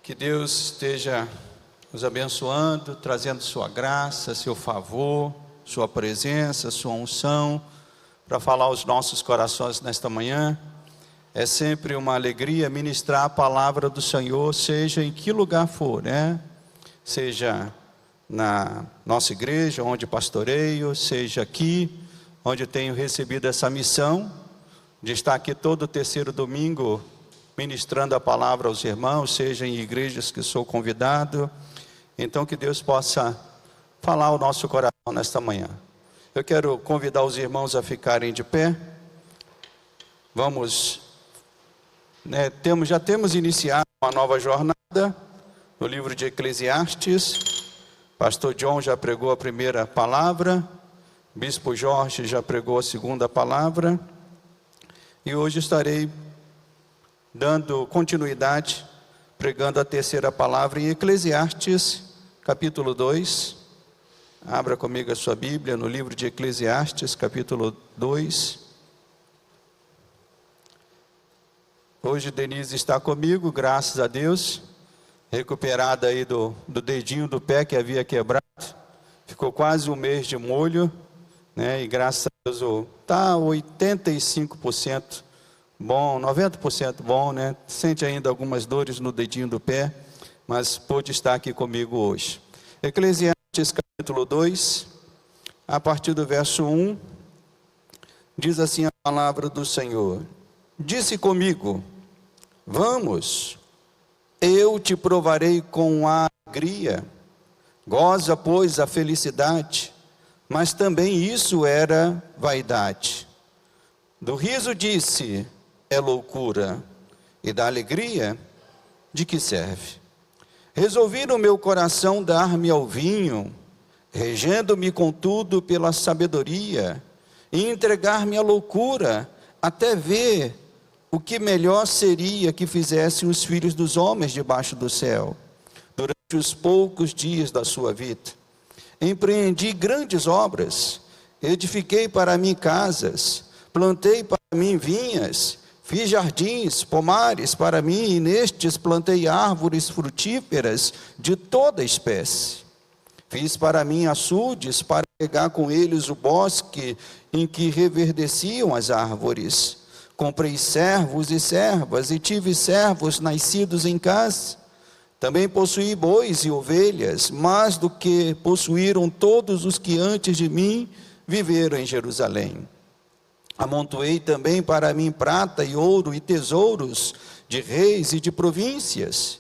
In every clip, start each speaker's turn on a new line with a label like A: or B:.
A: Que Deus esteja nos abençoando, trazendo sua graça, seu favor, sua presença, sua unção, para falar aos nossos corações nesta manhã. É sempre uma alegria ministrar a palavra do Senhor, seja em que lugar for, né? Seja na nossa igreja, onde pastoreio, seja aqui, onde tenho recebido essa missão, de estar aqui todo terceiro domingo, ministrando a palavra aos irmãos, seja em igrejas que sou convidado. Então que Deus possa falar ao nosso coração nesta manhã. Eu quero convidar os irmãos a ficarem de pé. Vamos, já temos iniciado uma nova jornada no livro de Eclesiastes. Pastor John já pregou a primeira palavra, Bispo Jorge já pregou a segunda palavra, e hoje estarei dando continuidade, pregando a terceira palavra em Eclesiastes, capítulo 2. Abra comigo a sua Bíblia no livro de Eclesiastes, capítulo 2. Hoje Denise está comigo, graças a Deus, recuperada aí do dedinho do pé que havia quebrado. Ficou quase um mês de molho, né? E graças a Deus está 85% bom, 90% bom, né? Sente ainda algumas dores no dedinho do pé, mas pôde estar aqui comigo hoje. Eclesiastes capítulo 2, a partir do verso 1, diz assim a palavra do Senhor: Disse comigo, vamos, eu te provarei com alegria, goza, pois, a felicidade, mas também isso era vaidade. Do riso disse, é loucura, e da alegria, de que serve? Resolvi no meu coração dar-me ao vinho, regendo-me contudo pela sabedoria, e entregar-me à loucura, até ver o que melhor seria que fizessem os filhos dos homens debaixo do céu, durante os poucos dias da sua vida. Empreendi grandes obras, edifiquei para mim casas, plantei para mim vinhas, fiz jardins, pomares para mim, e nestes plantei árvores frutíferas de toda espécie. Fiz para mim açudes, para regar com eles o bosque em que reverdeciam as árvores. Comprei servos e servas, e tive servos nascidos em casa. Também possuí bois e ovelhas, mais do que possuíram todos os que antes de mim viveram em Jerusalém. Amontoei também para mim prata e ouro e tesouros de reis e de províncias.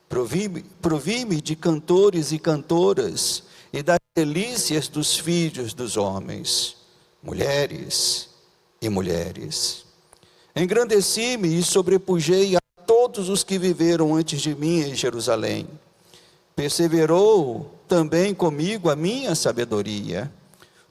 A: Provi-me de cantores e cantoras e das delícias dos filhos dos homens, mulheres e mulheres. Engrandeci-me e sobrepujei a todos os que viveram antes de mim em Jerusalém. Perseverou também comigo a minha sabedoria.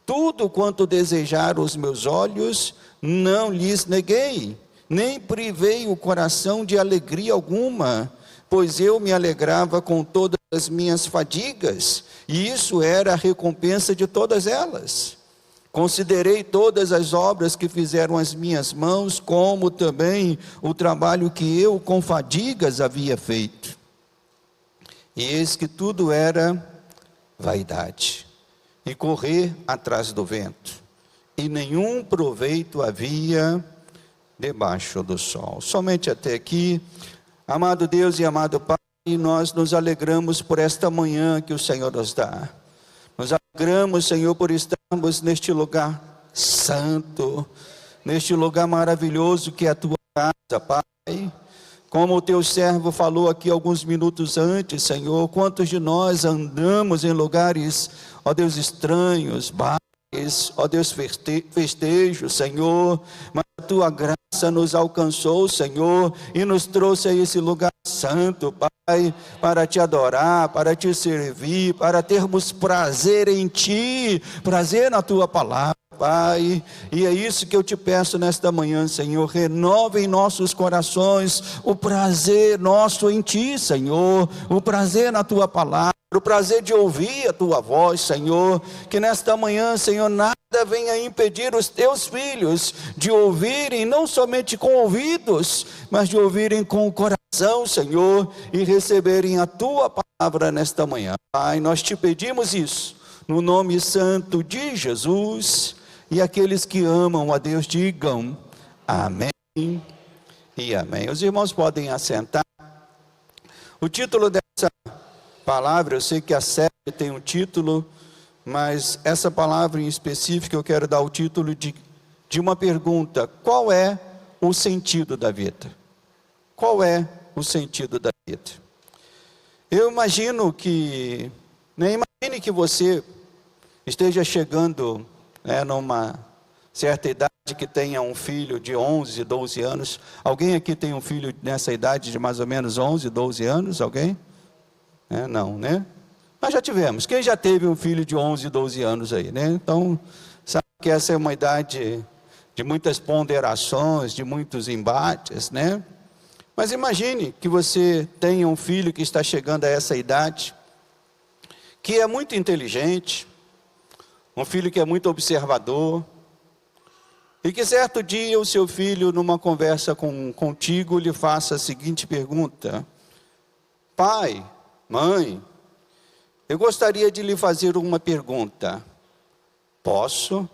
A: Tudo quanto desejaram os meus olhos, não lhes neguei, nem privei o coração de alegria alguma, pois eu me alegrava com todas as minhas fadigas, e isso era a recompensa de todas elas. Considerei todas as obras que fizeram as minhas mãos, como também o trabalho que eu com fadigas havia feito. E eis que tudo era vaidade, e correr atrás do vento, e nenhum proveito havia debaixo do sol. Somente até aqui. Amado Deus e amado Pai, nós nos alegramos por esta manhã que o Senhor nos dá. Nos alegramos, Senhor, por estarmos neste lugar santo, neste lugar maravilhoso que é a Tua casa, Pai. Como o Teu servo falou aqui alguns minutos antes, Senhor, quantos de nós andamos em lugares, ó Deus, estranhos, bares, ó Deus, festejos, Senhor, mas a Tua graça nos alcançou, Senhor, e nos trouxe a esse lugar santo, Pai, para Te adorar, para Te servir, para termos prazer em Ti, prazer na Tua palavra, Pai. E é isso que eu Te peço nesta manhã, Senhor, renova em nossos corações o prazer nosso em Ti, Senhor, o prazer na Tua palavra, o prazer de ouvir a tua voz, Senhor, que nesta manhã, Senhor, nada venha impedir os teus filhos de ouvirem, não somente com ouvidos, mas de ouvirem com o coração, Senhor, e receberem a tua palavra nesta manhã. Pai, nós te pedimos isso, no nome santo de Jesus, e aqueles que amam a Deus digam amém e amém. Os irmãos podem assentar. O título dessa palavra, eu sei que a série tem um título, mas essa palavra em específico eu quero dar o título de uma pergunta: qual é o sentido da vida? Qual é o sentido da vida? Eu imagino que, imagine que você esteja chegando numa certa idade, que tenha um filho de 11, 12 anos. Alguém aqui tem um filho nessa idade de mais ou menos 11, 12 anos? Alguém? Não, né? Mas já tivemos. Quem já teve um filho de 11, 12 anos aí, né? Então, sabe que essa é uma idade de muitas ponderações, de muitos embates, né? Mas imagine que você tenha um filho que está chegando a essa idade, que é muito inteligente, um filho que é muito observador, e que certo dia o seu filho, numa conversa contigo, lhe faça a seguinte pergunta: pai, mãe, eu gostaria de lhe fazer uma pergunta. Posso?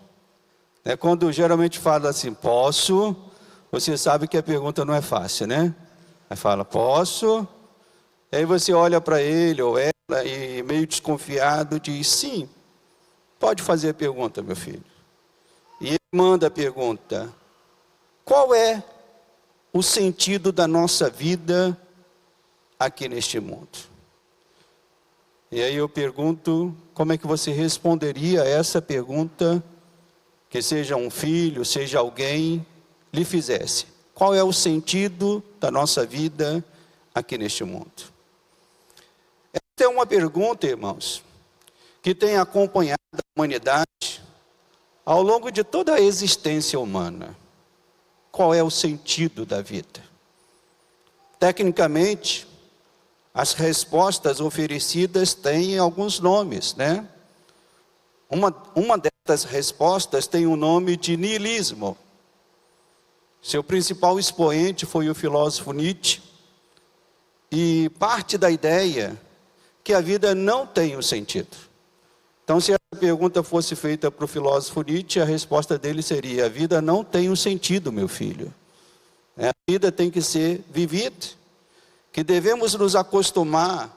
A: Quando geralmente fala assim, posso, você sabe que a pergunta não é fácil, né? Aí fala, posso? Aí você olha para ele ou ela e meio desconfiado diz, sim, pode fazer a pergunta, meu filho. E ele manda a pergunta: qual é o sentido da nossa vida aqui neste mundo? E aí eu pergunto, como é que você responderia a essa pergunta, que seja um filho, seja alguém, lhe fizesse? Qual é o sentido da nossa vida aqui neste mundo? Essa é uma pergunta, irmãos, que tem acompanhado a humanidade ao longo de toda a existência humana. Qual é o sentido da vida? Tecnicamente, as respostas oferecidas têm alguns nomes, né? Uma dessas respostas tem o nome de niilismo. Seu principal expoente foi o filósofo Nietzsche, e parte da ideia que a vida não tem um sentido. Então, se a pergunta fosse feita para o filósofo Nietzsche, a resposta dele seria: a vida não tem um sentido, meu filho. A vida tem que ser vivida, que devemos nos acostumar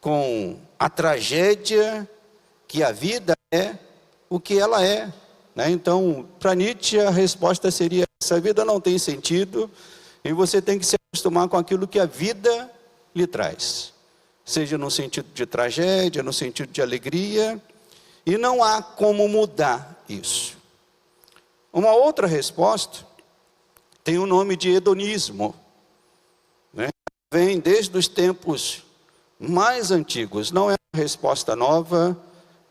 A: com a tragédia, que a vida é o que ela é. Então, para Nietzsche, a resposta seria essa: a vida não tem sentido, e você tem que se acostumar com aquilo que a vida lhe traz. Seja no sentido de tragédia, no sentido de alegria, e não há como mudar isso. Uma outra resposta tem o nome de hedonismo, vem desde os tempos mais antigos. Não é uma resposta nova,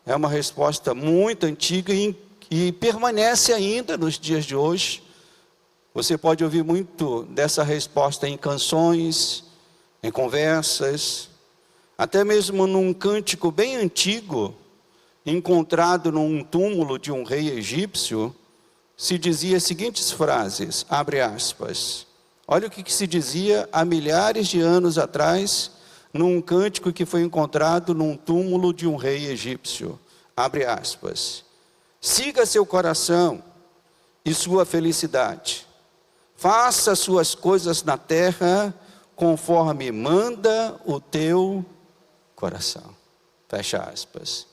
A: é uma resposta muito antiga e permanece ainda nos dias de hoje. Você pode ouvir muito dessa resposta em canções, em conversas, até mesmo num cântico bem antigo, encontrado num túmulo de um rei egípcio, se dizia as seguintes frases, abre aspas. Olha o que se dizia há milhares de anos atrás, num cântico que foi encontrado num túmulo de um rei egípcio. Abre aspas. Siga seu coração e sua felicidade. Faça suas coisas na terra conforme manda o teu coração. Fecha aspas.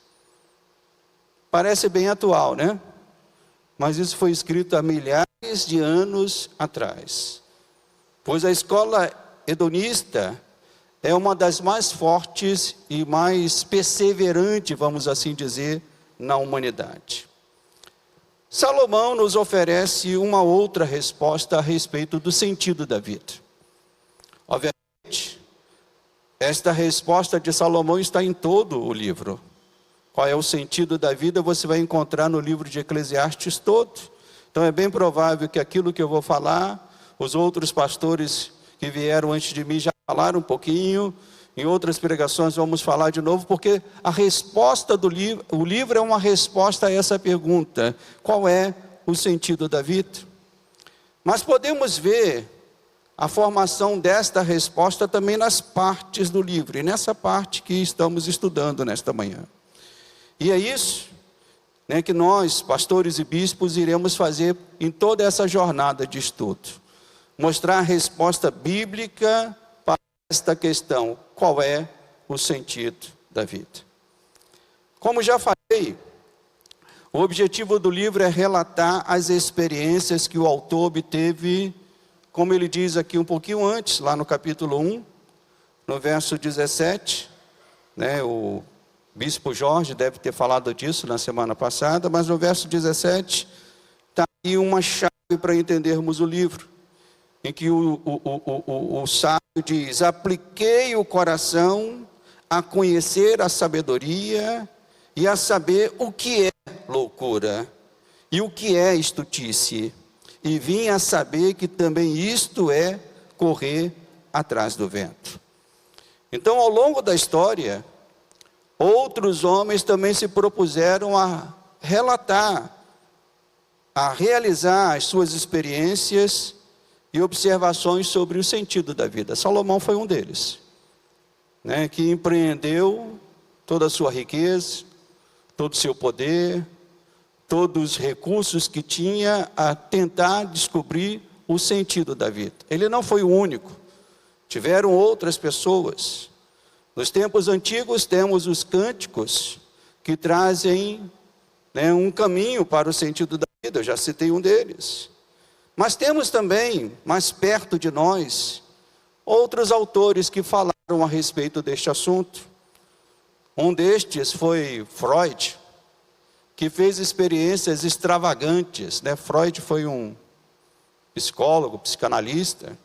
A: Parece bem atual, né? Mas isso foi escrito há milhares de anos atrás. Pois a escola hedonista é uma das mais fortes e mais perseverante, vamos assim dizer, na humanidade. Salomão nos oferece uma outra resposta a respeito do sentido da vida. Obviamente, esta resposta de Salomão está em todo o livro. Qual é o sentido da vida, você vai encontrar no livro de Eclesiastes todo. Então é bem provável que aquilo que eu vou falar, os outros pastores que vieram antes de mim já falaram um pouquinho, Em outras pregações vamos falar de novo, porque a resposta do livro, o livro é uma resposta a essa pergunta: qual é o sentido da vida? Mas podemos ver a formação desta resposta também nas partes do livro, e nessa parte que estamos estudando nesta manhã. E é isso, né, que nós, pastores e bispos, iremos fazer em toda essa jornada de estudo. Mostrar a resposta bíblica para esta questão: qual é o sentido da vida? Como já falei, o objetivo do livro é relatar as experiências que o autor obteve, como ele diz aqui um pouquinho antes, lá no capítulo 1, no verso 17, né, o bispo Jorge deve ter falado disso na semana passada, mas no verso 17 está aí uma chave para entendermos o livro, em que o sábio diz: apliquei o coração a conhecer a sabedoria e a saber o que é loucura e o que é estultice, e vim a saber que também isto é correr atrás do vento. Então, ao longo da história, outros homens também se propuseram a relatar, a realizar as suas experiências e observações sobre o sentido da vida. Salomão foi um deles, né, que empreendeu toda a sua riqueza, todo o seu poder, todos os recursos que tinha a tentar descobrir o sentido da vida. Ele não foi o único, tiveram outras pessoas. Nos tempos antigos temos os cânticos que trazem, né, um caminho para o sentido da vida, eu já citei um deles. Mas temos também, mais perto de nós, outros autores que falaram a respeito deste assunto. Um destes foi Freud, que fez experiências extravagantes, né? Freud foi um psicólogo, psicanalista,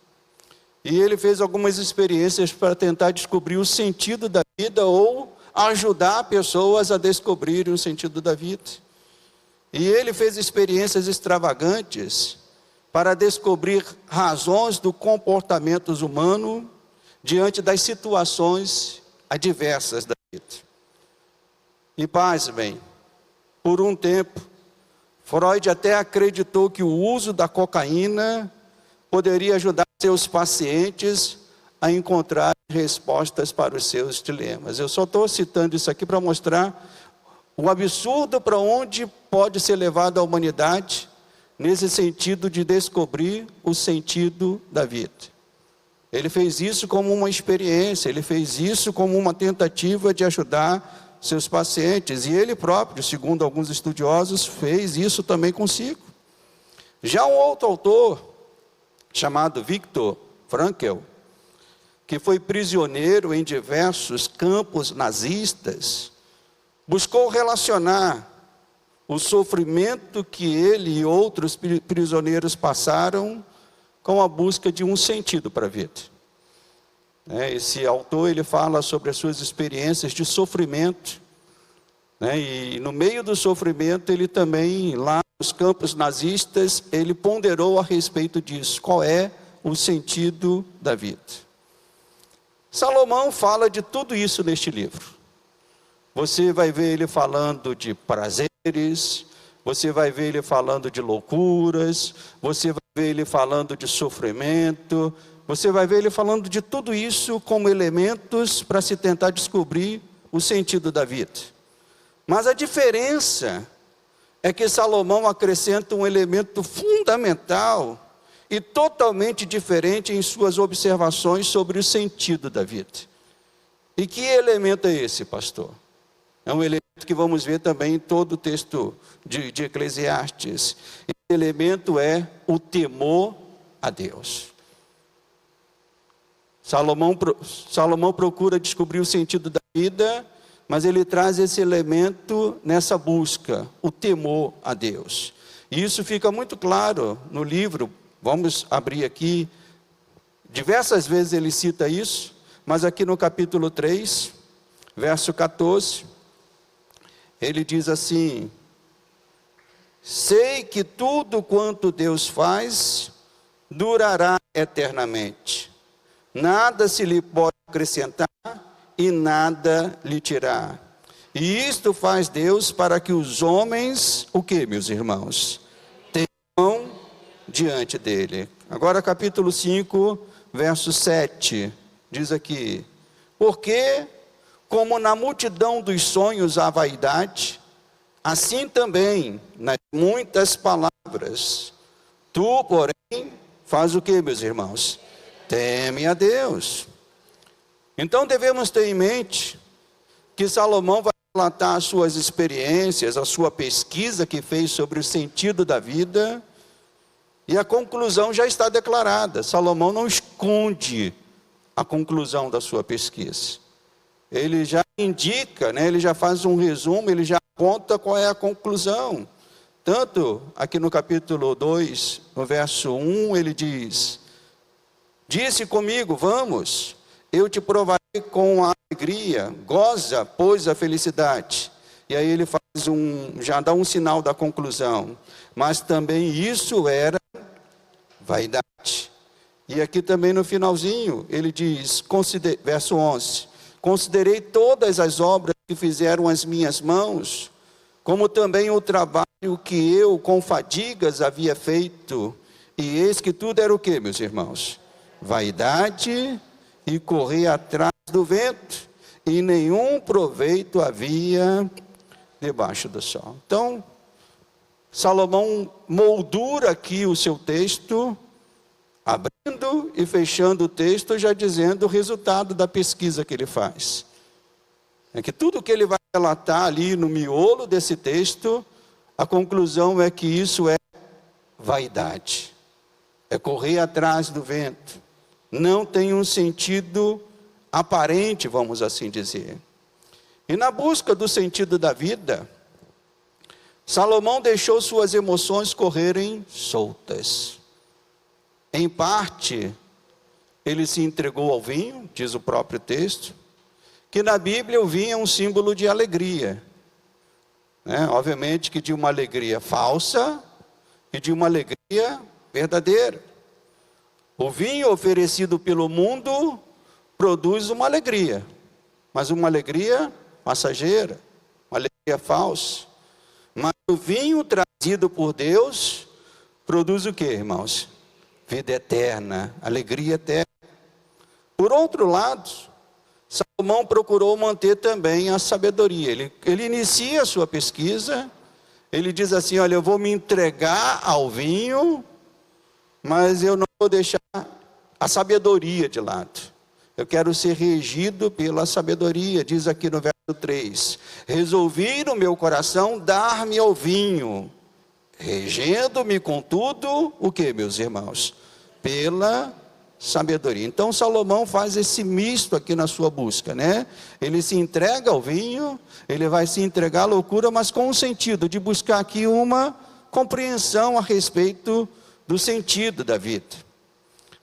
A: e ele fez algumas experiências para tentar descobrir o sentido da vida ou ajudar pessoas a descobrirem o sentido da vida. E ele fez experiências extravagantes para descobrir razões do comportamento humano diante das situações adversas da vida. E pasmem, por um tempo, Freud até acreditou que o uso da cocaína poderia ajudar seus pacientes a encontrar respostas para os seus dilemas. Eu só estou citando isso aqui para mostrar o absurdo para onde pode ser levada a humanidade, nesse sentido de descobrir o sentido da vida. Ele fez isso como uma experiência, ele fez isso como uma tentativa de ajudar seus pacientes, e ele próprio, segundo alguns estudiosos, fez isso também consigo. Já um outro autor, chamado Viktor Frankl, que foi prisioneiro em diversos campos nazistas, buscou relacionar o sofrimento que ele e outros prisioneiros passaram com a busca de um sentido para a vida. Esse autor, ele fala sobre as suas experiências de sofrimento, né? E no meio do sofrimento, ele também, lá nos campos nazistas, ele ponderou a respeito disso. Qual é o sentido da vida? Salomão fala de tudo isso neste livro. Você vai ver ele falando de prazeres, você vai ver ele falando de loucuras, você vai ver ele falando de sofrimento, você vai ver ele falando de tudo isso como elementos para se tentar descobrir o sentido da vida. Mas a diferença é que Salomão acrescenta um elemento fundamental e totalmente diferente em suas observações sobre o sentido da vida. E que elemento é esse, pastor? É um elemento que vamos ver também em todo o texto de Eclesiastes. Esse elemento é o temor a Deus. Salomão procura descobrir o sentido da vida, mas ele traz esse elemento nessa busca, o temor a Deus. E isso fica muito claro no livro. Vamos abrir aqui. Diversas vezes ele cita isso, mas aqui no capítulo 3, verso 14, ele diz assim: sei que tudo quanto Deus faz durará eternamente. nada se lhe pode acrescentar e nada lhe tirar. E isto faz Deus para que os homens, o que, meus irmãos? Tenham diante dele. Agora capítulo 5, verso 7, diz aqui: porque como na multidão dos sonhos há vaidade, assim também nas muitas palavras, tu, porém, faz o que, meus irmãos? Teme a Deus. Então devemos ter em mente que Salomão vai relatar as suas experiências, a sua pesquisa que fez sobre o sentido da vida, e a conclusão já está declarada. Salomão não esconde a conclusão da sua pesquisa. Ele já indica, ele já faz um resumo, ele já conta qual é a conclusão. Tanto aqui no capítulo 2, no verso 1, ele diz: disse comigo, vamos, eu te provarei com a alegria, goza, pois, a felicidade. E aí ele já dá um sinal da conclusão. Mas também isso era vaidade. E aqui também no finalzinho, ele diz, verso 11, considerei todas as obras que fizeram as minhas mãos, como também o trabalho que eu com fadigas havia feito. E eis que tudo era o que, meus irmãos? Vaidade e correr atrás do vento, e nenhum proveito havia debaixo do sol. Então, Salomão moldura aqui o seu texto, abrindo e fechando o texto, já dizendo o resultado da pesquisa que ele faz. É que tudo que ele vai relatar ali no miolo desse texto, a conclusão é que isso é vaidade, é correr atrás do vento, não tem um sentido aparente, vamos assim dizer. E na busca do sentido da vida, Salomão deixou suas emoções correrem soltas. Em parte, ele se entregou ao vinho, diz o próprio texto, que na Bíblia o vinho é um símbolo de alegria. Obviamente que de uma alegria falsa e de uma alegria verdadeira. O vinho oferecido pelo mundo produz uma alegria, mas uma alegria passageira, uma alegria falsa. Mas o vinho trazido por Deus produz o que, irmãos? Vida eterna, alegria eterna. Por outro lado, Salomão procurou manter também a sabedoria. Ele inicia a sua pesquisa, ele diz assim, olha, eu vou me entregar ao vinho, mas eu não vou deixar a sabedoria de lado. Eu quero ser regido pela sabedoria, diz aqui no verso 3. Resolvi no meu coração dar-me ao vinho, regendo-me contudo, o que, meus irmãos? Pela sabedoria. Então Salomão faz esse misto aqui na sua busca, Ele se entrega ao vinho, ele vai se entregar à loucura, mas com o sentido de buscar aqui uma compreensão a respeito do sentido da vida.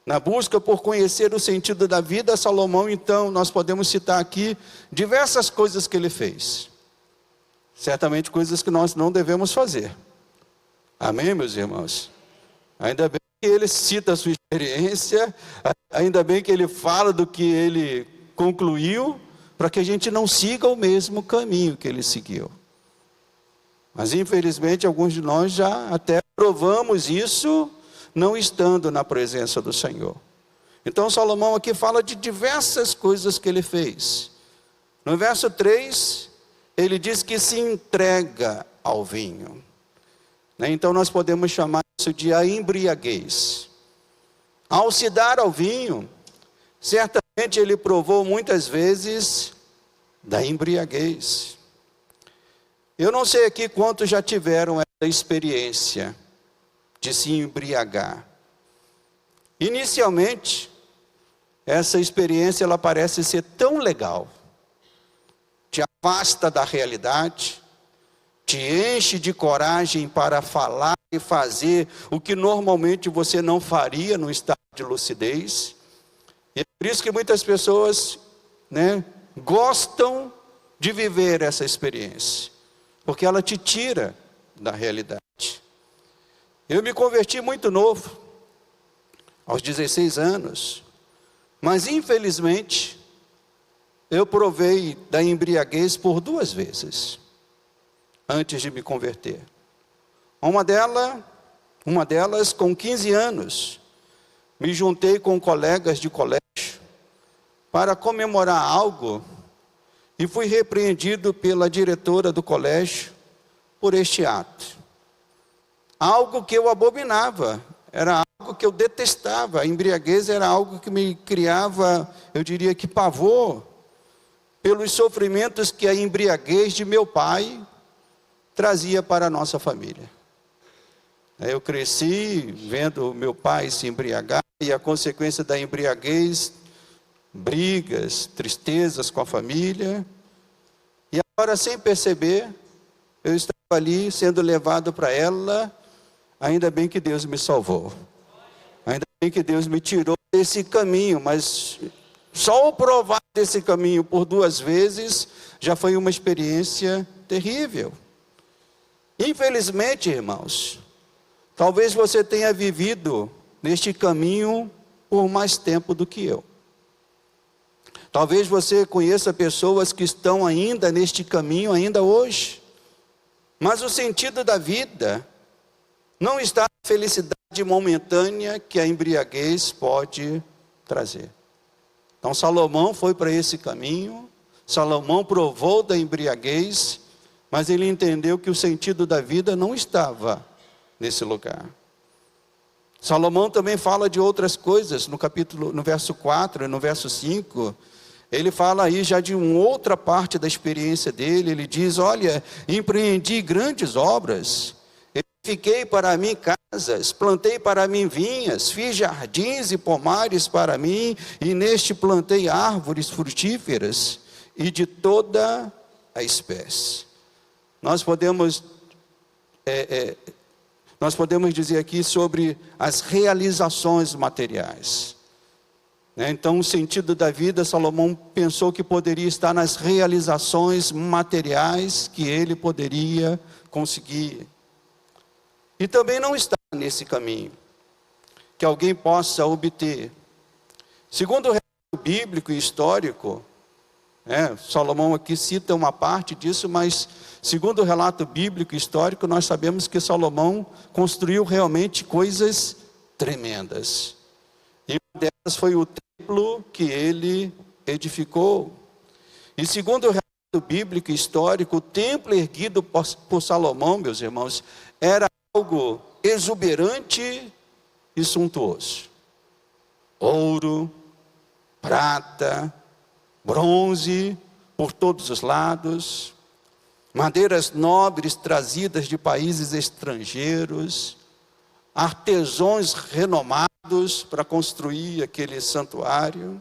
A: Na busca por conhecer o sentido da vida, Salomão, então, nós podemos citar aqui diversas coisas que ele fez. Certamente coisas que nós não devemos fazer. Amém, meus irmãos? Ainda bem que ele cita a sua experiência, ainda bem que ele fala do que ele concluiu, para que a gente não siga o mesmo caminho que ele seguiu. Mas infelizmente alguns de nós já até provamos isso, não estando na presença do Senhor. Então Salomão aqui fala de diversas coisas que ele fez. No verso 3, ele diz que se entrega ao vinho. Então nós podemos chamar isso de a embriaguez. Ao se dar ao vinho, certamente ele provou muitas vezes da embriaguez. Eu não sei aqui quantos já tiveram essa experiência de se embriagar. Inicialmente, essa experiência ela parece ser tão legal, te afasta da realidade, te enche de coragem para falar e fazer o que normalmente você não faria no estado de lucidez. E é por isso que muitas pessoas, gostam de viver essa experiência, porque ela te tira da realidade. Eu me converti muito novo, aos 16 anos, Mas infelizmente, eu provei da embriaguez por 2 vezes, antes de me converter. Uma delas, com 15 anos, me juntei com colegas de colégio para comemorar algo e fui repreendido pela diretora do colégio por este ato. Algo que eu abominava, era algo que eu detestava. A embriaguez era algo que me criava, eu diria que pavor, pelos sofrimentos que a embriaguez de meu pai trazia para a nossa família. Eu cresci vendo meu pai se embriagar e a consequência da embriaguez, brigas, tristezas com a família. E agora, sem perceber, eu estava ali sendo levado para ela. Ainda bem que Deus me salvou. Ainda bem que Deus me tirou desse caminho, mas só o provar desse caminho por 2 vezes já foi uma experiência terrível. Infelizmente, irmãos, talvez você tenha vivido neste caminho por mais tempo do que eu. Talvez você conheça pessoas que estão ainda neste caminho, ainda hoje. Mas o sentido da vida não está na felicidade momentânea que a embriaguez pode trazer. Então Salomão foi para esse caminho, Salomão provou da embriaguez, mas ele entendeu que o sentido da vida não estava nesse lugar. Salomão também fala de outras coisas, no verso 4 e no verso 5, ele fala aí já de uma outra parte da experiência dele. Ele diz: olha, empreendi grandes obras, edifiquei para mim casas, plantei para mim vinhas, fiz jardins e pomares para mim, e neste plantei árvores frutíferas e de toda a espécie. Nós podemos dizer aqui sobre as realizações materiais. Então, o sentido da vida, Salomão pensou que poderia estar nas realizações materiais que ele poderia conseguir. E também não está nesse caminho que alguém possa obter. Segundo o relato bíblico e histórico, Salomão aqui cita uma parte disso, mas segundo o relato bíblico e histórico, nós sabemos que Salomão construiu realmente coisas tremendas. E uma delas foi o templo que ele edificou. E segundo o relato bíblico e histórico, o templo erguido por Salomão, meus irmãos, era algo exuberante e suntuoso. Ouro, prata, bronze por todos os lados, madeiras nobres trazidas de países estrangeiros, artesãos renomados para construir aquele santuário.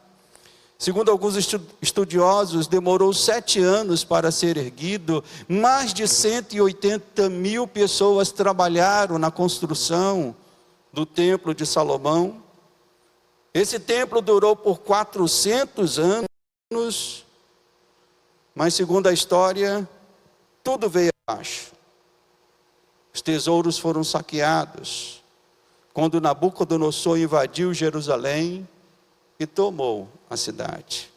A: Segundo alguns estudiosos, demorou 7 anos para ser erguido. Mais de 180 mil pessoas trabalharam na construção do templo de Salomão. Esse templo durou por 400 anos, mas segundo a história, tudo veio abaixo. Os tesouros foram saqueados quando Nabucodonosor invadiu Jerusalém e tomou a cidade.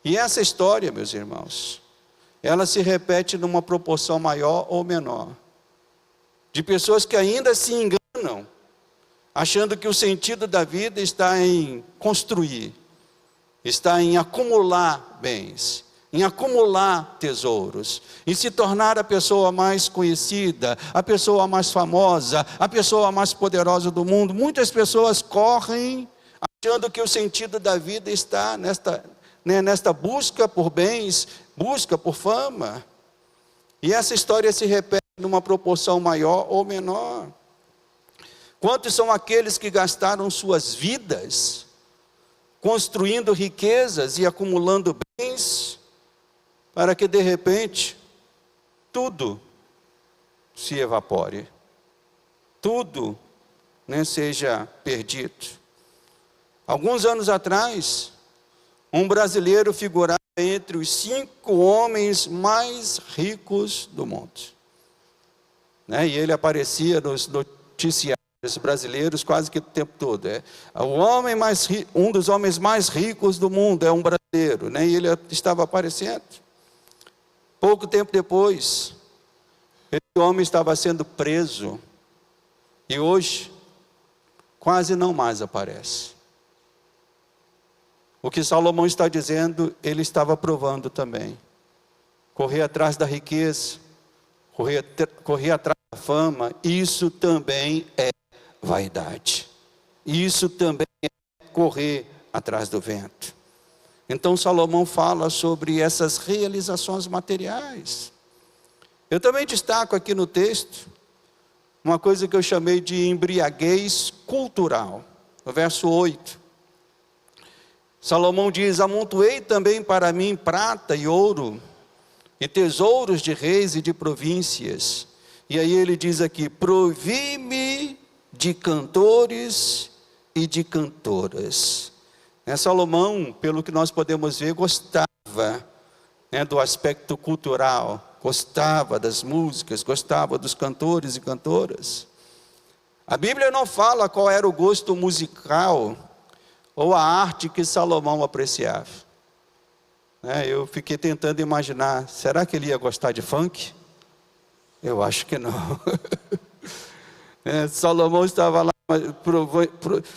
A: E essa história, meus irmãos, ela se repete numa proporção maior ou menor, de pessoas que ainda se enganam, achando que o sentido da vida está em construir, está em acumular bens, em acumular tesouros, em se tornar a pessoa mais conhecida, a pessoa mais famosa, a pessoa mais poderosa do mundo. Muitas pessoas correm achando que o sentido da vida está nesta busca por bens, busca por fama. E essa história se repete numa proporção maior ou menor. Quantos são aqueles que gastaram suas vidas construindo riquezas e acumulando bens, para que de repente tudo se evapore, tudo seja perdido. Alguns anos atrás, um brasileiro figurava entre os 5 homens mais ricos do mundo. E ele aparecia nos noticiários brasileiros quase que o tempo todo. Um dos homens mais ricos do mundo é um brasileiro, né? E ele estava aparecendo. Pouco tempo depois, esse homem estava sendo preso. E hoje, quase não mais aparece. O que Salomão está dizendo, ele estava provando também. Correr atrás da riqueza, correr atrás da fama, isso também é vaidade. Isso também é correr atrás do vento. Então Salomão fala sobre essas realizações materiais. Eu também destaco aqui no texto uma coisa que eu chamei de embriaguez cultural. No verso 8. Salomão diz: amontoei também para mim prata e ouro, e tesouros de reis e de províncias. E aí ele diz aqui: provi-me de cantores e de cantoras. Salomão, pelo que nós podemos ver, gostava do aspecto cultural, gostava das músicas, gostava dos cantores e cantoras. A Bíblia não fala qual era o gosto musical ou a arte que Salomão apreciava. Eu fiquei tentando imaginar, será que ele ia gostar de funk? Eu acho que não. Salomão estava lá,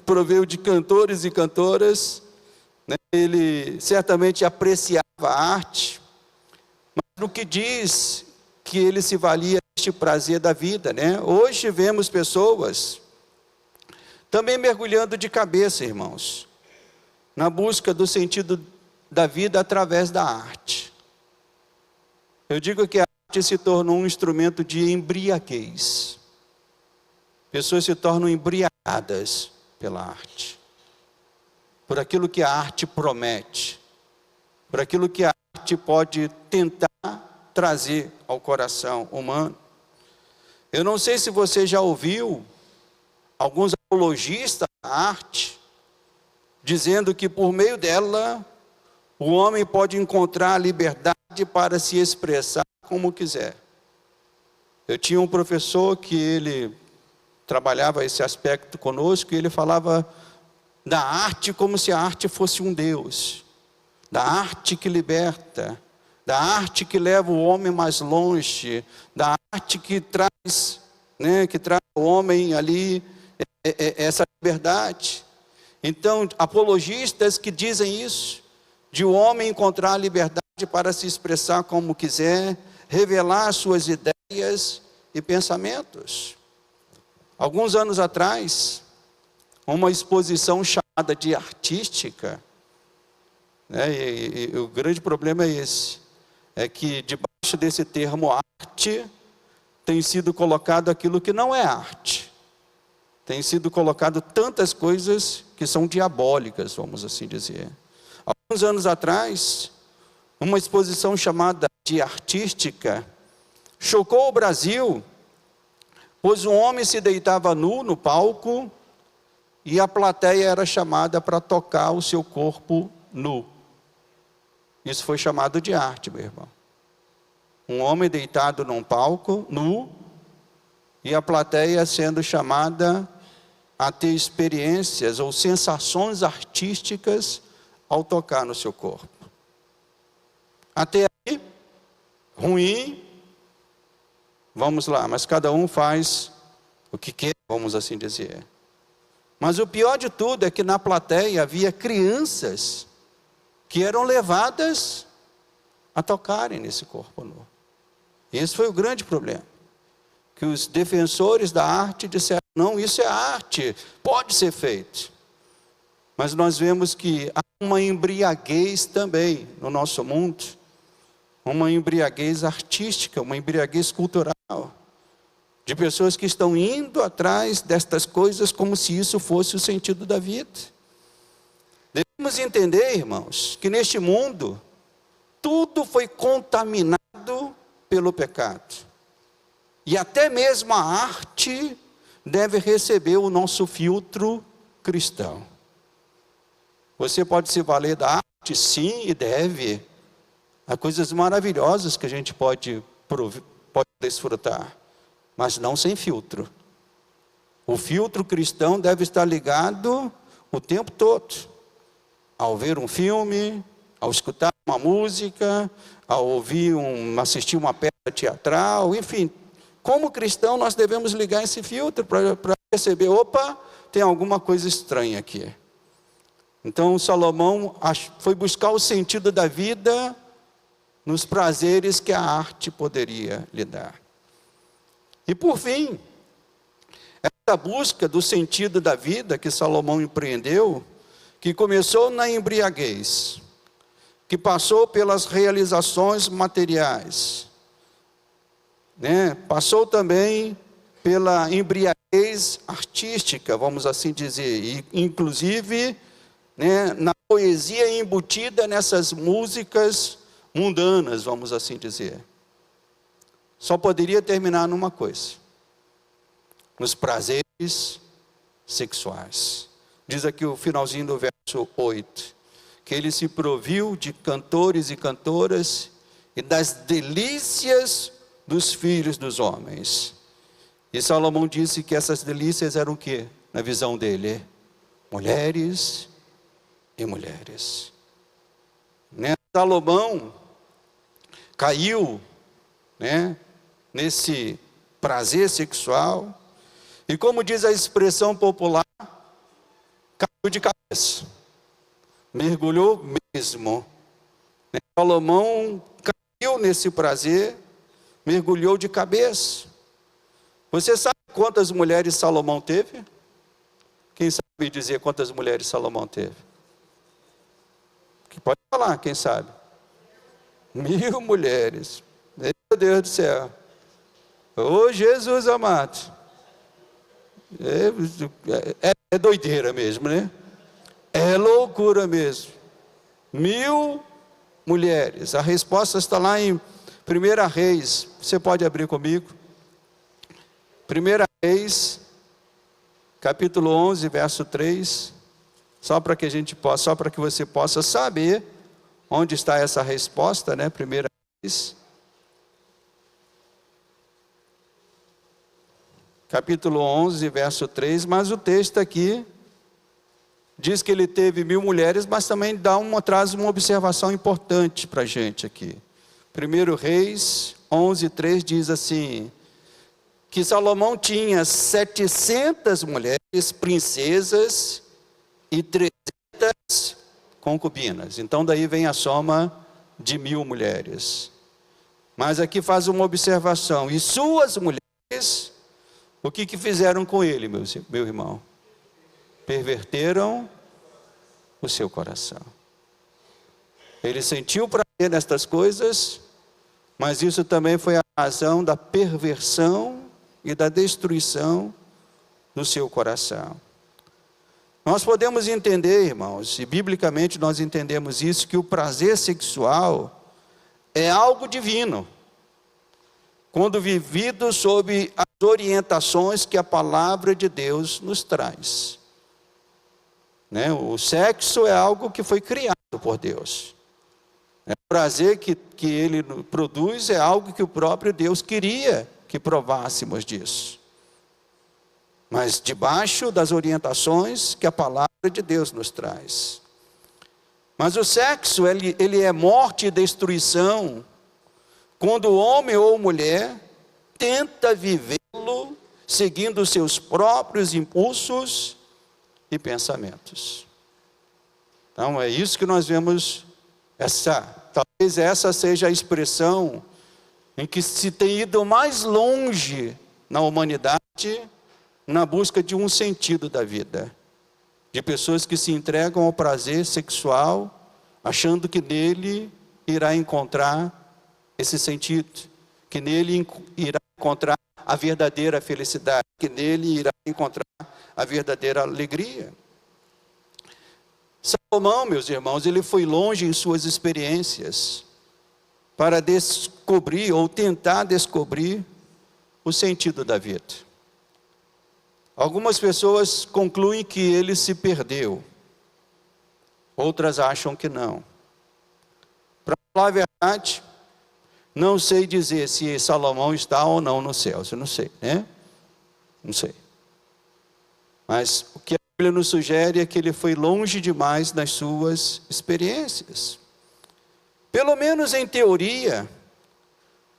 A: proveu de cantores e cantoras, ele certamente apreciava a arte, mas no que diz que ele se valia deste prazer da vida, Hoje vemos pessoas também mergulhando de cabeça, irmãos, na busca do sentido da vida através da arte. Eu digo que a arte se tornou um instrumento de embriaguez. Pessoas se tornam embriagadas pela arte, por aquilo que a arte promete, por aquilo que a arte pode tentar trazer ao coração humano. Eu não sei se você já ouviu alguns apologistas da arte dizendo que por meio dela o homem pode encontrar a liberdade para se expressar como quiser. Eu tinha um professor que ele trabalhava esse aspecto conosco, e ele falava da arte como se a arte fosse um Deus, da arte que liberta, da arte que leva o homem mais longe, da arte que traz ao homem ali essa liberdade. Então, apologistas que dizem isso, de o homem encontrar a liberdade para se expressar como quiser, revelar suas ideias e pensamentos. Alguns anos atrás, uma exposição chamada de artística, e o grande problema é esse, é que debaixo desse termo arte, tem sido colocado aquilo que não é arte. Tem sido colocado tantas coisas que são diabólicas, vamos assim dizer. Alguns anos atrás, uma exposição chamada de artística chocou o Brasil, pois um homem se deitava nu no palco e a plateia era chamada para tocar o seu corpo nu. Isso foi chamado de arte, meu irmão. Um homem deitado num palco, nu, e a plateia sendo chamada a ter experiências ou sensações artísticas ao tocar no seu corpo. Até aí, ruim, vamos lá, mas cada um faz o que quer, vamos assim dizer. Mas o pior de tudo é que na plateia havia crianças que eram levadas a tocarem nesse corpo nu. Esse foi o grande problema. Que os defensores da arte disseram: não, isso é arte, pode ser feito. Mas nós vemos que há uma embriaguez também no nosso mundo, uma embriaguez artística, uma embriaguez cultural, de pessoas que estão indo atrás destas coisas como se isso fosse o sentido da vida. Devemos entender, irmãos, que neste mundo, tudo foi contaminado pelo pecado. E até mesmo a arte deve receber o nosso filtro cristão. Você pode se valer da arte, sim, e deve. Há coisas maravilhosas que a gente pode desfrutar, mas não sem filtro. O filtro cristão deve estar ligado o tempo todo. Ao ver um filme, ao escutar uma música, ao assistir uma peça teatral, enfim. Como cristão nós devemos ligar esse filtro para perceber, opa, tem alguma coisa estranha aqui. Então Salomão foi buscar o sentido da vida nos prazeres que a arte poderia lhe dar. E por fim, essa busca do sentido da vida que Salomão empreendeu, que começou na embriaguez, que passou pelas realizações materiais, né? Passou também pela embriaguez artística, vamos assim dizer, e inclusive, né, na poesia embutida nessas músicas mundanas, vamos assim dizer. Só poderia terminar numa coisa: nos prazeres sexuais. Diz aqui o finalzinho do verso 8, que ele se proviu de cantores e cantoras e das delícias dos filhos dos homens. E Salomão disse que essas delícias eram o quê? Na visão dele, mulheres e mulheres. Né? Salomão caiu, né, nesse prazer sexual, e como diz a expressão popular, caiu de cabeça, mergulhou mesmo. Salomão caiu nesse prazer, mergulhou de cabeça. Você sabe quantas mulheres Salomão teve? Quem sabe dizer quantas mulheres Salomão teve? Pode falar, quem sabe? 1000 mulheres. Meu Deus do céu. Ô Jesus amado. É doideira mesmo, né? É loucura mesmo. 1000 mulheres. A resposta está lá em 1 Reis. Você pode abrir comigo? 1 Reis, capítulo 11, verso 3. Só para que você possa saber onde está essa resposta, né? 1 Reis, capítulo 11, verso 3, mas o texto aqui diz que ele teve 1000 mulheres, mas também traz uma observação importante para a gente aqui. 1 Reis 11, 3 diz assim, que Salomão tinha 700 mulheres, princesas e 300 concubinas. Então daí vem a soma de 1000 mulheres. Mas aqui faz uma observação, e suas mulheres, o que fizeram com ele, meu irmão? Perverteram o seu coração. Ele sentiu prazer nestas coisas, mas isso também foi a razão da perversão e da destruição do seu coração. Nós podemos entender, irmãos, e biblicamente nós entendemos isso, que o prazer sexual é algo divino, quando vivido sob as orientações que a palavra de Deus nos traz. Né? O sexo é algo que foi criado por Deus. O prazer que ele produz é algo que o próprio Deus queria que provássemos disso. Mas debaixo das orientações que a palavra de Deus nos traz. Mas o sexo, ele é morte e destruição, quando o homem ou mulher tenta vivê-lo seguindo os seus próprios impulsos e pensamentos. Então é isso que nós vemos, talvez essa seja a expressão em que se tem ido mais longe na humanidade, na busca de um sentido da vida, de pessoas que se entregam ao prazer sexual, achando que nele irá encontrar esse sentido, que nele irá encontrar a verdadeira felicidade, que nele irá encontrar a verdadeira alegria. Salomão, meus irmãos, ele foi longe em suas experiências para descobrir ou tentar descobrir o sentido da vida. Algumas pessoas concluem que ele se perdeu, outras acham que não. Para falar a verdade, não sei dizer se Salomão está ou não no céu, eu não sei, né? Não sei. Mas o que a Bíblia nos sugere é que ele foi longe demais nas suas experiências. Pelo menos em teoria,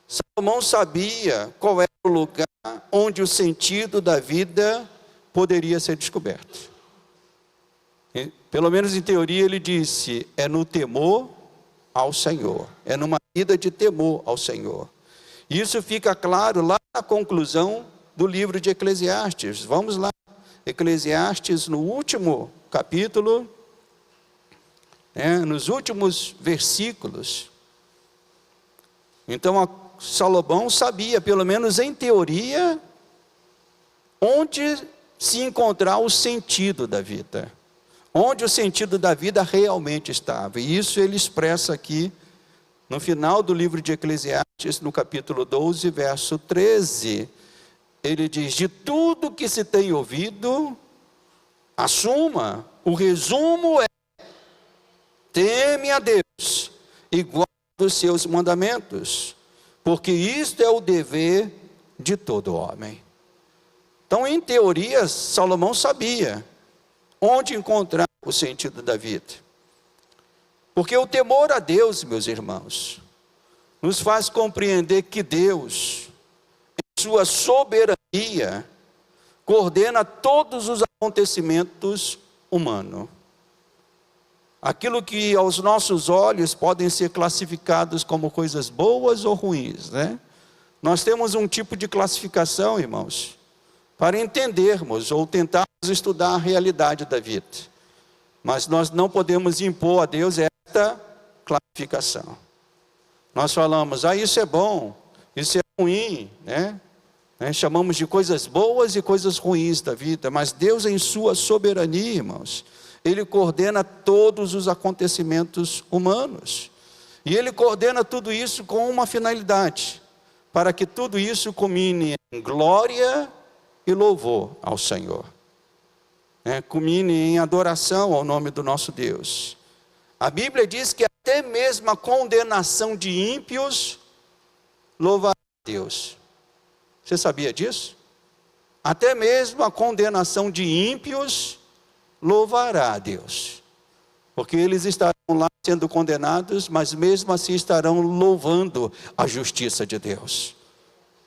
A: Salomão sabia qual era o lugar onde o sentido da vida poderia ser descoberto. Pelo menos em teoria ele disse, é no temor ao Senhor, é numa vida de temor ao Senhor. Isso fica claro lá na conclusão do livro de Eclesiastes. Vamos lá, Eclesiastes no último capítulo, nos últimos versículos. Então Salomão sabia, pelo menos em teoria, onde se encontrar o sentido da vida. Onde o sentido da vida realmente estava. E isso ele expressa aqui no final do livro de Eclesiastes, no capítulo 12, verso 13. Ele diz, de tudo que se tem ouvido, assuma, o resumo é, teme a Deus e guarda os seus mandamentos, porque isto é o dever de todo homem. Então, em teoria, Salomão sabia onde encontrar o sentido da vida. Porque o temor a Deus, meus irmãos, nos faz compreender que Deus, em sua soberania, coordena todos os acontecimentos humanos. Aquilo que aos nossos olhos podem ser classificados como coisas boas ou ruins, né? Nós temos um tipo de classificação, irmãos, para entendermos ou tentarmos estudar a realidade da vida. Mas nós não podemos impor a Deus esta classificação. Nós falamos, isso é bom, isso é ruim, né? Chamamos de coisas boas e coisas ruins da vida, mas Deus em sua soberania, irmãos, Ele coordena todos os acontecimentos humanos. E Ele coordena tudo isso com uma finalidade, para que tudo isso culmine em glória e louvor ao Senhor. Culmine em adoração ao nome do nosso Deus. A Bíblia diz que até mesmo a condenação de ímpios louvará a Deus. Você sabia disso? Até mesmo a condenação de ímpios louvará a Deus. Porque eles estarão lá sendo condenados, mas mesmo assim estarão louvando a justiça de Deus.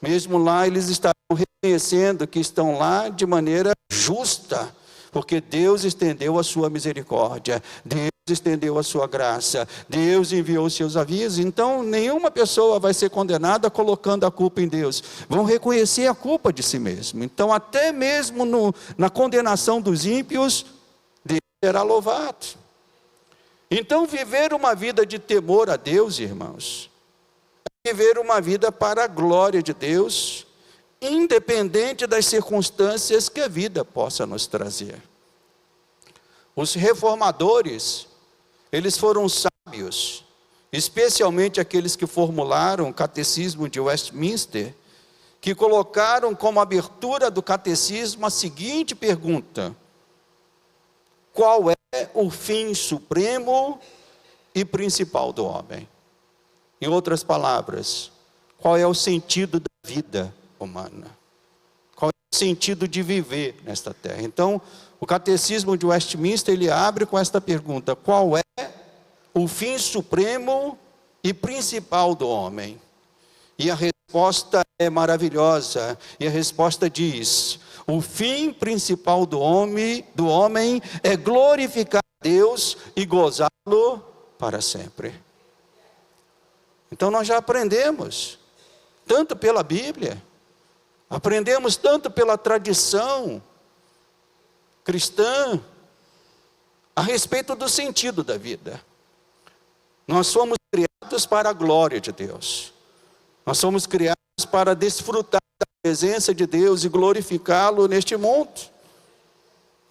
A: Mesmo lá eles estarão reconhecendo que estão lá de maneira justa, porque Deus estendeu a sua misericórdia, Deus estendeu a sua graça, Deus enviou os seus avisos. Então nenhuma pessoa vai ser condenada colocando a culpa em Deus, vão reconhecer a culpa de si mesmo. Então até mesmo na condenação dos ímpios, Deus será louvado. Então viver uma vida de temor a Deus, irmãos, é viver uma vida para a glória de Deus, independente das circunstâncias que a vida possa nos trazer. Os reformadores, eles foram sábios, especialmente aqueles que formularam o catecismo de Westminster, que colocaram como abertura do catecismo a seguinte pergunta: qual é o fim supremo e principal do homem? Em outras palavras, qual é o sentido da vida humana? Qual é o sentido de viver nesta terra? Então, o catecismo de Westminster, ele abre com esta pergunta: qual é o fim supremo e principal do homem? E a resposta é maravilhosa, e a resposta diz: o fim principal do homem é glorificar Deus e gozá-lo para sempre. Então nós já aprendemos, tanto pela Bíblia, aprendemos tanto pela tradição cristã, a respeito do sentido da vida. Nós somos criados para a glória de Deus. Nós somos criados para desfrutar da presença de Deus e glorificá-lo neste mundo.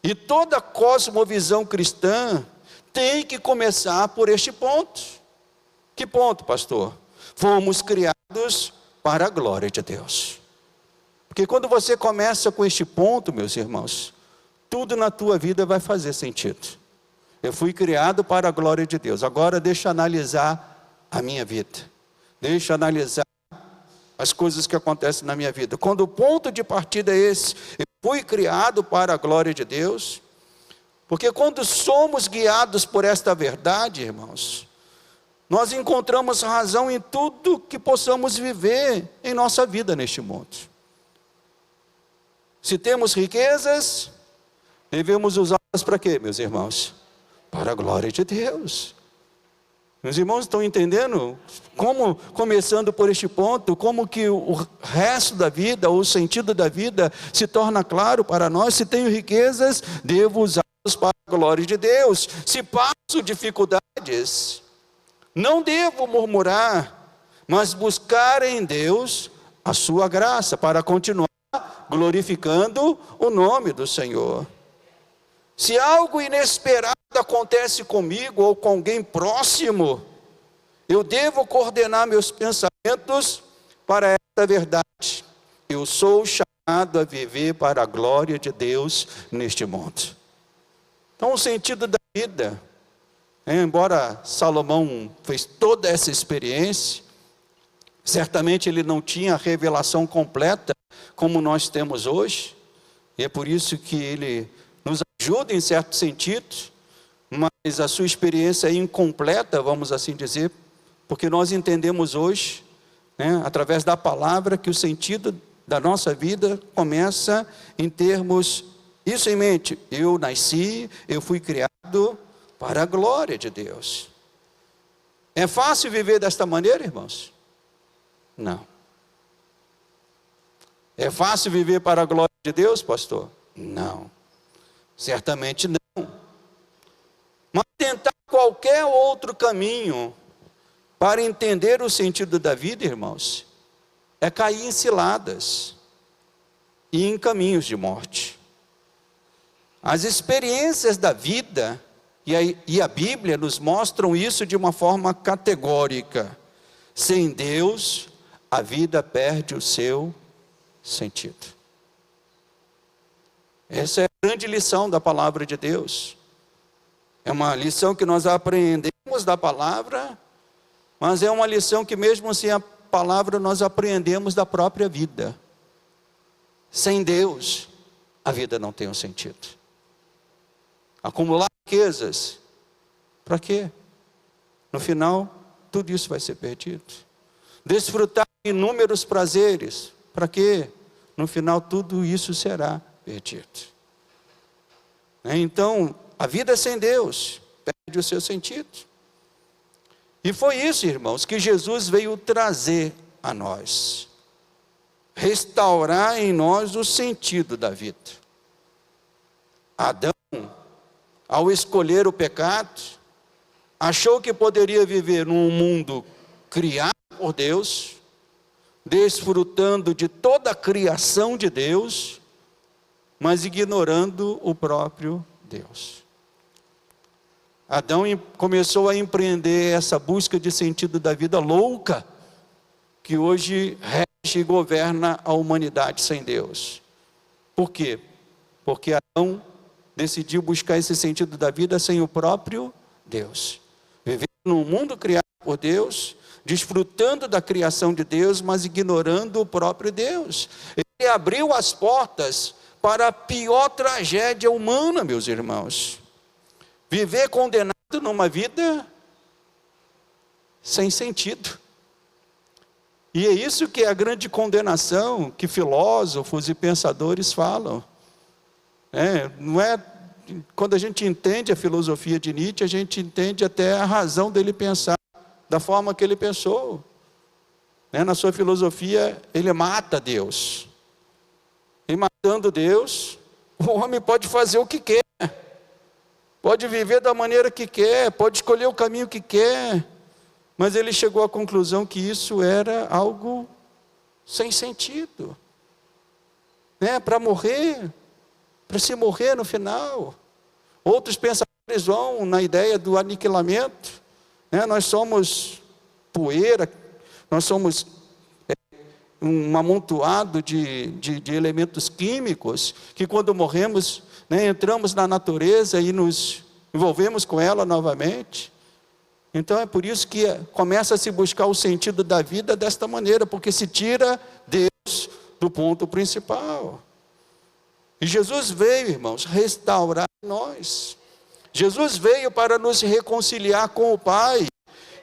A: E toda cosmovisão cristã tem que começar por este ponto. Que ponto, pastor? Fomos criados para a glória de Deus. Porque quando você começa com este ponto, meus irmãos, tudo na tua vida vai fazer sentido. Eu fui criado para a glória de Deus. Agora deixa eu analisar a minha vida. Deixa eu analisar as as coisas que acontecem na minha vida. Quando o ponto de partida é esse, eu fui criado para a glória de Deus. Porque quando somos guiados por esta verdade, irmãos, nós encontramos razão em tudo que possamos viver em nossa vida neste mundo. Se temos riquezas, devemos usá-las para quê, meus irmãos? Para a glória de Deus. Meus irmãos estão entendendo? Como, começando por este ponto, como que o resto da vida, o sentido da vida se torna claro para nós. Se tenho riquezas, devo usá-las para a glória de Deus. Se passo dificuldades, não devo murmurar, mas buscar em Deus a sua graça, para continuar glorificando o nome do Senhor. Se algo inesperado acontece comigo ou com alguém próximo, eu devo coordenar meus pensamentos para esta verdade. Eu sou chamado a viver para a glória de Deus neste mundo. Então, o sentido da vida, embora Salomão fez toda essa experiência, certamente ele não tinha a revelação completa como nós temos hoje, e é por isso que ele nos ajuda em certo sentido, mas a sua experiência é incompleta, vamos assim dizer, porque nós entendemos hoje, através da palavra, que o sentido da nossa vida começa em termos, isso em mente, eu nasci, eu fui criado para a glória de Deus. É fácil viver desta maneira, irmãos? Não. É fácil viver para a glória de Deus, pastor? Não. Certamente não. Mas tentar qualquer outro caminho para entender o sentido da vida, irmãos, é cair em ciladas e em caminhos de morte. As experiências da vida e a Bíblia nos mostram isso de uma forma categórica. Sem Deus, a vida perde o seu sentido. Essa é a grande lição da palavra de Deus. É uma lição que nós aprendemos da palavra, mas é uma lição que mesmo sem a palavra nós aprendemos da própria vida. Sem Deus, a vida não tem um sentido. Acumular riquezas, para quê? No final, tudo isso vai ser perdido. Desfrutar de inúmeros prazeres, para quê? No final, tudo isso será perdido. Então, a vida sem Deus perde o seu sentido. E foi isso, irmãos, que Jesus veio trazer a nós. Restaurar em nós o sentido da vida. Adão, ao escolher o pecado, achou que poderia viver num mundo criado por Deus, desfrutando de toda a criação de Deus, mas ignorando o próprio Deus. Adão começou a empreender essa busca de sentido da vida louca, que hoje rege e governa a humanidade sem Deus. Por quê? Porque Adão decidiu buscar esse sentido da vida sem o próprio Deus. Vivendo num mundo criado por Deus, desfrutando da criação de Deus, mas ignorando o próprio Deus. Ele abriu as portas para a pior tragédia humana, meus irmãos. Viver condenado numa vida sem sentido. E é isso que é a grande condenação que filósofos e pensadores falam. Não é, quando a gente entende a filosofia de Nietzsche, a gente entende até a razão dele pensar da forma que ele pensou. Na sua filosofia, ele mata Deus. E matando Deus, o homem pode fazer o que quer. Pode viver da maneira que quer, pode escolher o caminho que quer. Mas ele chegou à conclusão que isso era algo sem sentido. Para morrer, para se morrer no final. Outros pensadores vão na ideia do aniquilamento. Nós somos poeira, nós somos um amontoado de elementos químicos, que quando morremos, entramos na natureza e nos envolvemos com ela novamente. Então é por isso que começa a se buscar o sentido da vida desta maneira, porque se tira Deus do ponto principal. E Jesus veio, irmãos, restaurar nós. Jesus veio para nos reconciliar com o Pai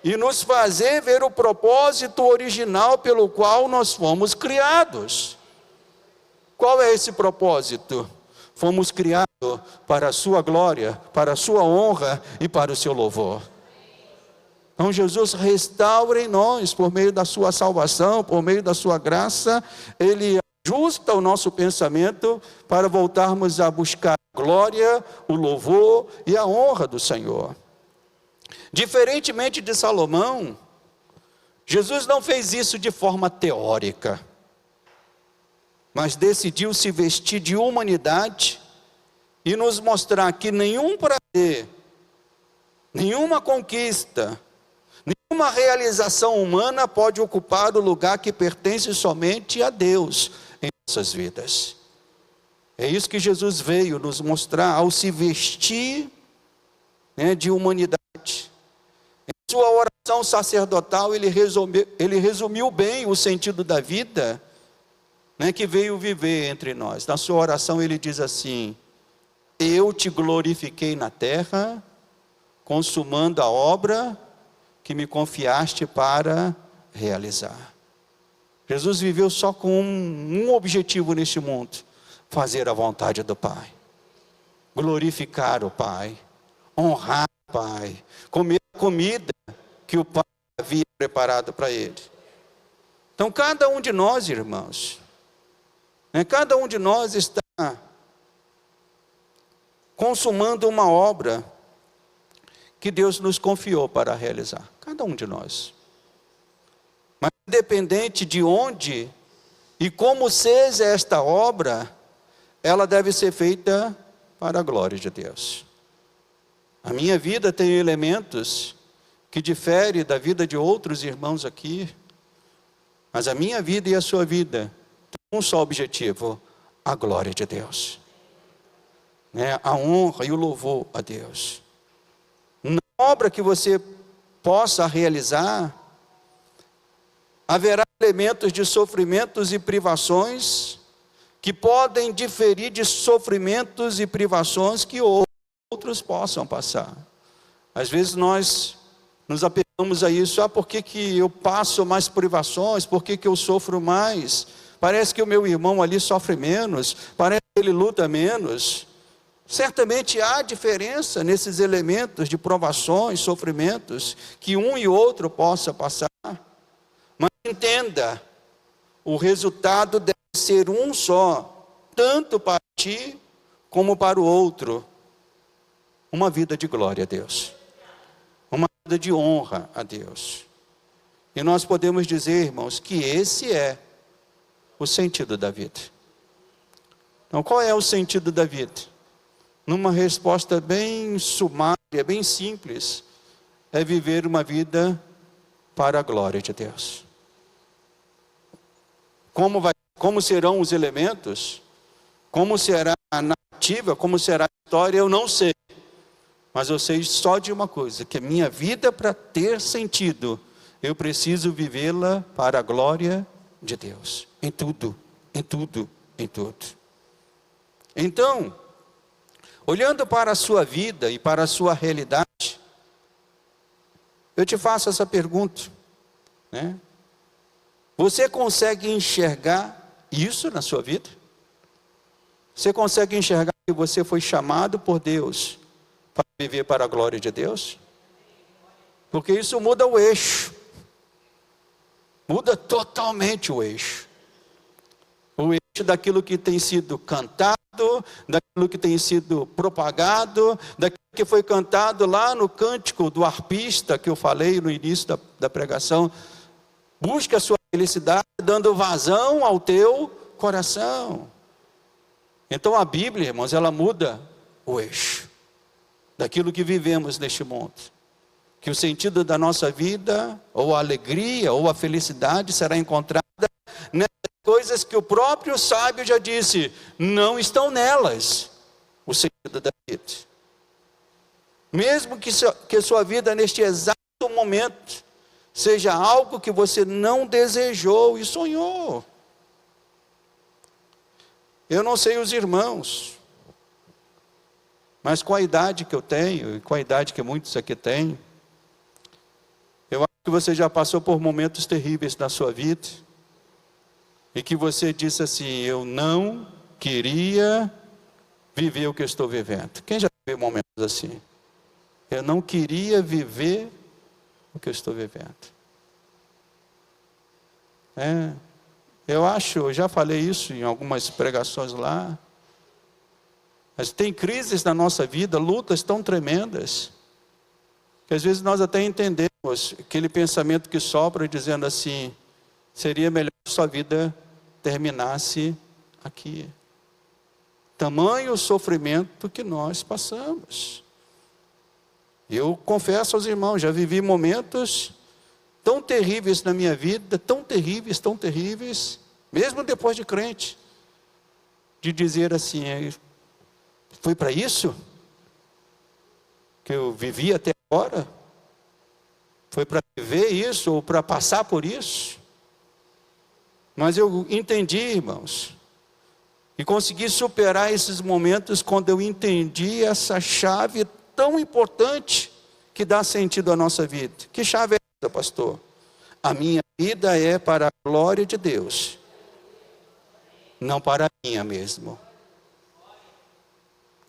A: e nos fazer ver o propósito original pelo qual nós fomos criados. Qual é esse propósito? Fomos criados para a sua glória, para a sua honra e para o seu louvor. Então Jesus restaura em nós, por meio da sua salvação, por meio da sua graça, Ele ajusta o nosso pensamento para voltarmos a buscar a glória, o louvor e a honra do Senhor. Diferentemente de Salomão, Jesus não fez isso de forma teórica, mas decidiu se vestir de humanidade e nos mostrar que nenhum prazer, nenhuma conquista, nenhuma realização humana pode ocupar o lugar que pertence somente a Deus em nossas vidas. É isso que Jesus veio nos mostrar ao se vestir, de humanidade. Em sua oração sacerdotal, ele resumiu bem o sentido da vida, que veio viver entre nós. Na sua oração ele diz assim: eu te glorifiquei na terra, consumando a obra que me confiaste para realizar. Jesus viveu só com um objetivo neste mundo: fazer a vontade do Pai, glorificar o Pai, honrar o Pai, comer a comida que o Pai havia preparado para ele. Então cada um de nós, irmãos, cada um de nós está consumando uma obra que Deus nos confiou para realizar. Cada um de nós. Mas independente de onde e como seja esta obra, ela deve ser feita para a glória de Deus. A minha vida tem elementos que diferem da vida de outros irmãos aqui, mas a minha vida e a sua vida tem um só objetivo: a glória de Deus, a honra e o louvor a Deus. Na obra que você possa realizar, haverá elementos de sofrimentos e privações que podem diferir de sofrimentos e privações que outros possam passar. Às vezes nós nos apegamos a isso: por que eu passo mais privações? Por que eu sofro mais? Parece que o meu irmão ali sofre menos, parece que ele luta menos. Certamente há diferença nesses elementos de provações, sofrimentos, que um e outro possa passar. Mas entenda, o resultado deve ser um só, tanto para ti como para o outro. Uma vida de glória a Deus, uma vida de honra a Deus. E nós podemos dizer, irmãos, que esse é o sentido da vida. Então, qual é o sentido da vida? Numa resposta bem sumária, bem simples, é viver uma vida para a glória de Deus. Como serão os elementos? Como será a narrativa? Como será a história? Eu não sei. Mas eu sei só de uma coisa: que a minha vida, para ter sentido, eu preciso vivê-la para a glória de Deus. Em tudo, em tudo, em tudo. Então, olhando para a sua vida e para a sua realidade, eu te faço essa pergunta, Você consegue enxergar isso na sua vida? Você consegue enxergar que você foi chamado por Deus para viver para a glória de Deus? Porque isso muda o eixo. Muda totalmente o eixo. O eixo daquilo que tem sido cantado, daquilo que tem sido propagado, daquilo que foi cantado lá no cântico do arpista que eu falei no início da pregação. Busca a sua felicidade dando vazão ao teu coração. Então a Bíblia, irmãos, ela muda o eixo daquilo que vivemos neste mundo. Que o sentido da nossa vida, ou a alegria, ou a felicidade será encontrada nessas coisas que o próprio sábio já disse: não estão nelas o sentido da vida. Mesmo que sua vida neste exato do momento seja algo que você não desejou e sonhou. Eu não sei os irmãos, mas com a idade que eu tenho, e com a idade que muitos aqui têm, eu acho que você já passou por momentos terríveis na sua vida, e que você disse assim: eu não queria viver o que eu estou vivendo. Quem já viveu momentos assim? Eu não queria viver o que eu estou vivendo. Eu já falei isso em algumas pregações lá. Mas tem crises na nossa vida, lutas tão tremendas, que às vezes nós até entendemos aquele pensamento que sopra dizendo assim: seria melhor que sua vida terminasse aqui. Tamanho sofrimento que nós passamos. Eu confesso aos irmãos, já vivi momentos tão terríveis na minha vida, tão terríveis, mesmo depois de crente, de dizer assim: foi para isso que eu vivi até agora? Foi para viver isso ou para passar por isso? Mas eu entendi, irmãos, e consegui superar esses momentos quando eu entendi essa chave tão importante que dá sentido à nossa vida. Que chave é essa, pastor? A minha vida é para a glória de Deus, não para a minha mesmo.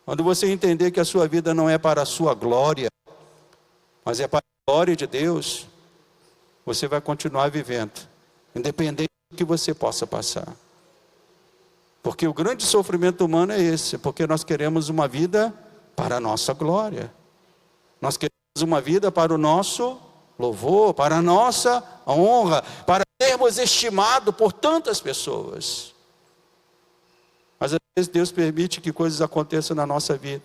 A: Quando você entender que a sua vida não é para a sua glória, mas é para a glória de Deus, você vai continuar vivendo, independente do que você possa passar. Porque o grande sofrimento humano é esse, porque nós queremos uma vida para a nossa glória. Nós queremos uma vida para o nosso louvor, para a nossa honra, para sermos estimados por tantas pessoas. Mas às vezes Deus permite que coisas aconteçam na nossa vida,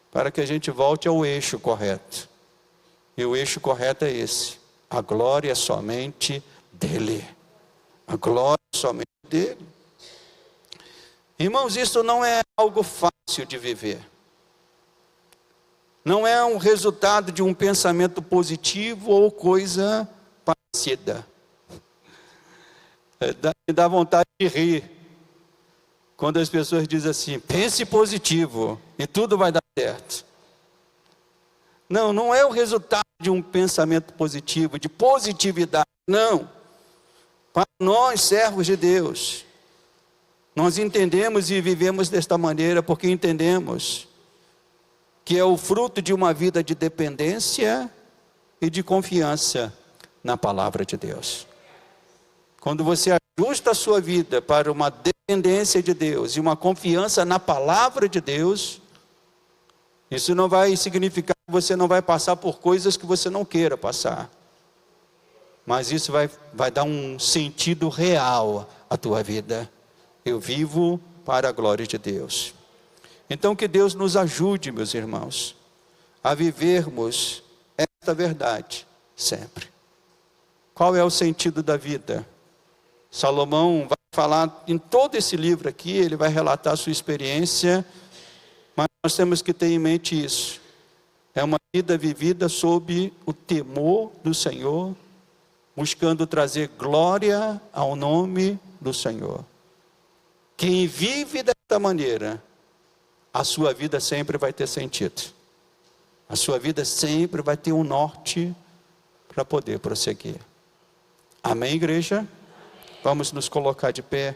A: para que a gente volte ao eixo correto. E o eixo correto é esse: a glória é somente dEle. A glória é somente dEle. Irmãos, isso não é algo fácil de viver. Não é um resultado de um pensamento positivo ou coisa parecida. Me dá vontade de rir quando as pessoas dizem assim: pense positivo e tudo vai dar certo. Não, não é o resultado de um pensamento positivo, de positividade, não. Para nós, servos de Deus, nós entendemos e vivemos desta maneira porque entendemos que é o fruto de uma vida de dependência e de confiança na palavra de Deus. Quando você ajusta a sua vida para uma dependência de Deus e uma confiança na palavra de Deus, isso não vai significar que você não vai passar por coisas que você não queira passar. Mas isso vai dar um sentido real à tua vida. Eu vivo para a glória de Deus. Então que Deus nos ajude, meus irmãos, a vivermos esta verdade sempre. Qual é o sentido da vida? Salomão vai falar em todo esse livro aqui, ele vai relatar a sua experiência, mas nós temos que ter em mente isso. É uma vida vivida sob o temor do Senhor, buscando trazer glória ao nome do Senhor. Quem vive desta maneira, a sua vida sempre vai ter sentido. A sua vida sempre vai ter um norte para poder prosseguir. Amém, igreja? Vamos nos colocar de pé.